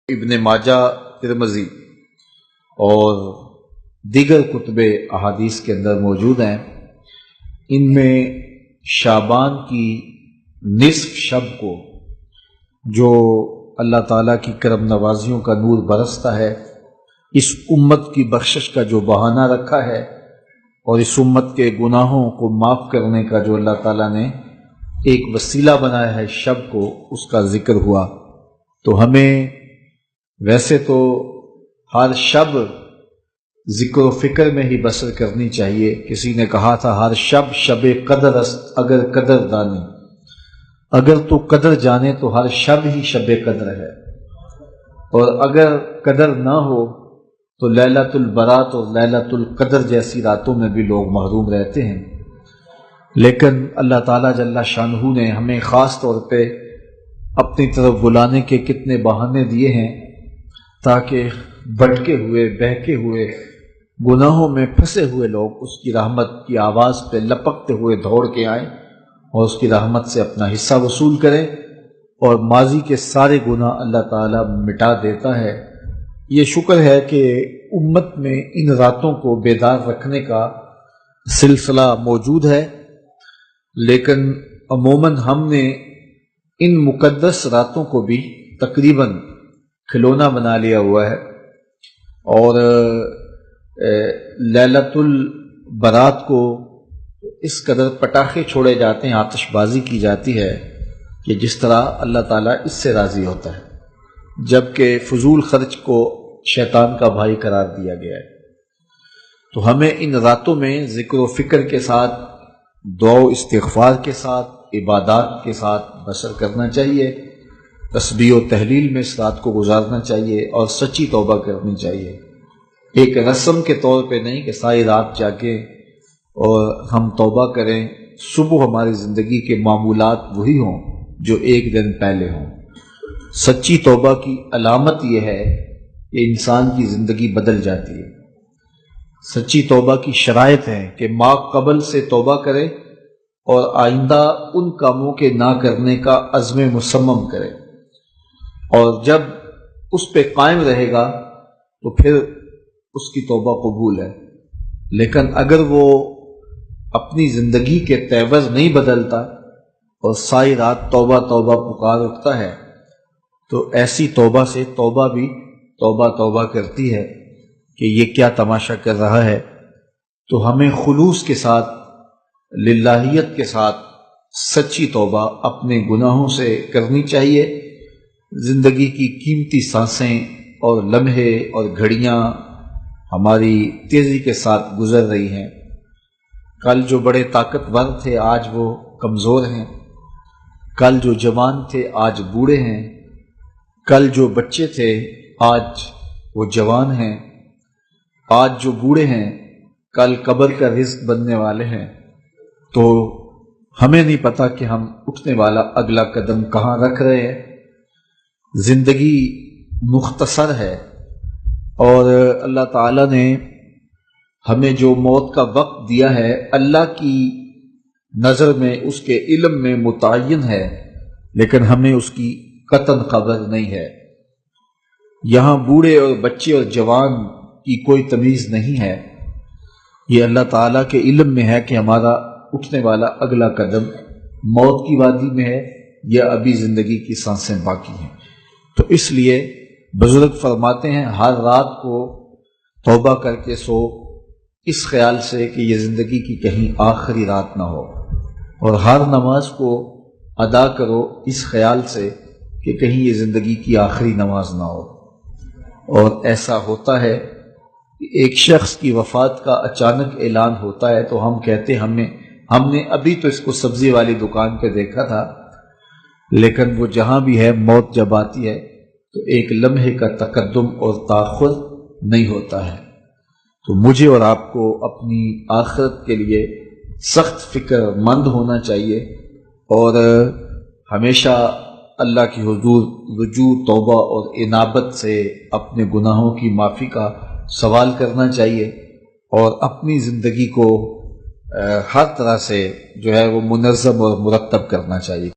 ابن ماجہ، ترمذی اور دیگر کتب احادیث کے اندر موجود ہیں۔ ان میں شعبان کی نصف شب کو جو اللہ تعالیٰ کی کرم نوازیوں کا نور برستا ہے، اس امت کی بخشش کا جو بہانہ رکھا ہے اور اس امت کے گناہوں کو معاف کرنے کا جو اللہ تعالیٰ نے ایک وسیلہ بنایا ہے شب کو، اس کا ذکر ہوا۔ تو ہمیں ویسے تو ہر شب ذکر و فکر میں ہی بسر کرنی چاہیے۔ کسی نے کہا تھا ہر شب شب قدر است اگر قدر دانی، اگر تو قدر جانے تو ہر شب ہی شب قدر ہے، اور اگر قدر نہ ہو تو لیلۃ البرات اور لیلۃ القدر جیسی راتوں میں بھی لوگ محروم رہتے ہیں۔ لیکن اللہ تعالیٰ جل شانہ نے ہمیں خاص طور پہ اپنی طرف بلانے کے کتنے بہانے دیے ہیں تاکہ بھٹکے ہوئے، بہکے ہوئے، گناہوں میں پھنسے ہوئے لوگ اس کی رحمت کی آواز پہ لپکتے ہوئے دوڑ کے آئیں اور اس کی رحمت سے اپنا حصہ وصول کریں، اور ماضی کے سارے گناہ اللہ تعالیٰ مٹا دیتا ہے۔ یہ شکر ہے کہ امت میں ان راتوں کو بیدار رکھنے کا سلسلہ موجود ہے، لیکن عموماً ہم نے ان مقدس راتوں کو بھی تقریباً کھلونا بنا لیا ہوا ہے، اور لیلۃ البرات کو اس قدر پٹاخے چھوڑے جاتے ہیں، آتش بازی کی جاتی ہے کہ جس طرح اللہ تعالیٰ اس سے راضی ہوتا ہے، جبکہ فضول خرچ کو شیطان کا بھائی قرار دیا گیا ہے۔ تو ہمیں ان راتوں میں ذکر و فکر کے ساتھ، دعا و استغفار کے ساتھ، عبادات کے ساتھ بسر کرنا چاہیے، تسبیح و تحلیل میں اس رات کو گزارنا چاہیے اور سچی توبہ کرنی چاہیے۔ ایک رسم کے طور پہ نہیں کہ ساری رات جاگیں اور ہم توبہ کریں، صبح ہماری زندگی کے معمولات وہی ہوں جو ایک دن پہلے ہوں۔ سچی توبہ کی علامت یہ ہے کہ انسان کی زندگی بدل جاتی ہے۔ سچی توبہ کی شرائط ہے کہ ما قبل سے توبہ کرے اور آئندہ ان کاموں کے نہ کرنے کا عزم مصمم کرے، اور جب اس پہ قائم رہے گا تو پھر اس کی توبہ قبول ہے۔ لیکن اگر وہ اپنی زندگی کے تیور نہیں بدلتا اور ساری رات توبہ توبہ پکار اٹھتا ہے، تو ایسی توبہ سے توبہ بھی توبہ توبہ کرتی ہے کہ یہ کیا تماشا کر رہا ہے۔ تو ہمیں خلوص کے ساتھ، للہیت کے ساتھ سچی توبہ اپنے گناہوں سے کرنی چاہیے۔ زندگی کی قیمتی سانسیں اور لمحے اور گھڑیاں ہماری تیزی کے ساتھ گزر رہی ہیں۔ کل جو بڑے طاقتور تھے آج وہ کمزور ہیں، کل جو جوان تھے آج بوڑھے ہیں، کل جو بچے تھے آج وہ جوان ہیں، آج جو بوڑھے ہیں کل قبر کا رزق بننے والے ہیں۔ تو ہمیں نہیں پتہ کہ ہم اٹھنے والا اگلا قدم کہاں رکھ رہے ہیں۔ زندگی مختصر ہے، اور اللہ تعالیٰ نے ہمیں جو موت کا وقت دیا ہے اللہ کی نظر میں، اس کے علم میں متعین ہے، لیکن ہمیں اس کی قطعاً خبر نہیں ہے۔ یہاں بوڑھے اور بچے اور جوان کی کوئی تمیز نہیں ہے، یہ اللہ تعالیٰ کے علم میں ہے کہ ہمارا اٹھنے والا اگلا قدم موت کی وادی میں ہے یا ابھی زندگی کی سانسیں باقی ہیں۔ تو اس لیے بزرگ فرماتے ہیں ہر رات کو توبہ کر کے سو، اس خیال سے کہ یہ زندگی کی کہیں آخری رات نہ ہو، اور ہر نماز کو ادا کرو اس خیال سے کہ کہیں یہ زندگی کی آخری نماز نہ ہو۔ اور ایسا ہوتا ہے کہ ایک شخص کی وفات کا اچانک اعلان ہوتا ہے تو ہم کہتے ہم نے ابھی تو اس کو سبزی والی دکان پہ دیکھا تھا، لیکن وہ جہاں بھی ہے موت جب آتی ہے تو ایک لمحے کا تقدم اور تاخر نہیں ہوتا ہے۔ تو مجھے اور آپ کو اپنی آخرت کے لیے سخت فکر مند ہونا چاہیے، اور ہمیشہ اللہ کی حضور رجوع، توبہ اور انابت سے اپنے گناہوں کی معافی کا سوال کرنا چاہیے، اور اپنی زندگی کو ہر طرح سے جو ہے وہ منظم اور مرتب کرنا چاہیے۔